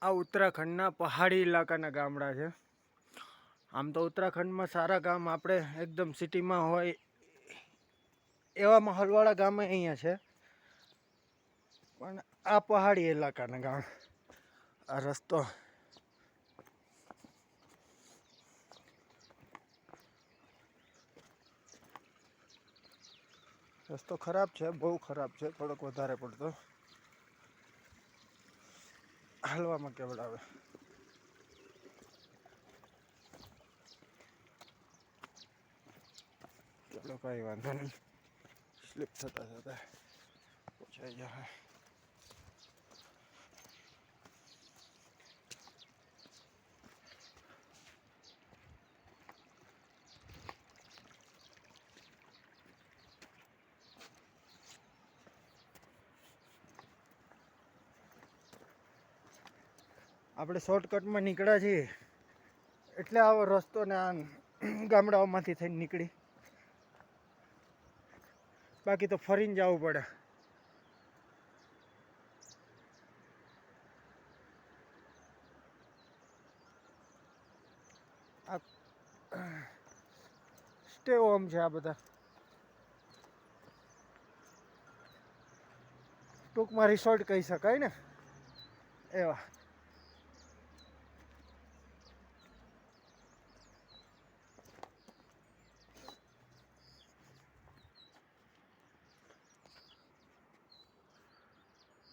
આ ઉત્તરાખંડના પહાડી ઇલાકાના ગામડા છે. આમ તો ઉત્તરાખંડમાં સારા ગામ આપણે એકદમ સિટીમાં હોય એવા માહોલવાળા ગામ અહીંયા છે, પણ આ પહાડી ઇલાકાના ગામ. આ રસ્તો ખરાબ છે, બહુ ખરાબ છે, થોડોક વધારે પડતો હાલવામાં કેવડાવે. ચલો કઈ વાંધો નહીં, સ્લીપ થતા થતા પહોંચાઈ જાય. આપણે શોર્ટકટમાં નીકળ્યા છીએ એટલે આવો રસ્તો ને આ ગામડાઓમાંથી થઈને નીકળી, બાકી તો ફરીને જવું પડે. આ સ્ટે હોમ છે, આ બધા ટૂંકમાં રિસોર્ટ કહી શકાય ને એવા.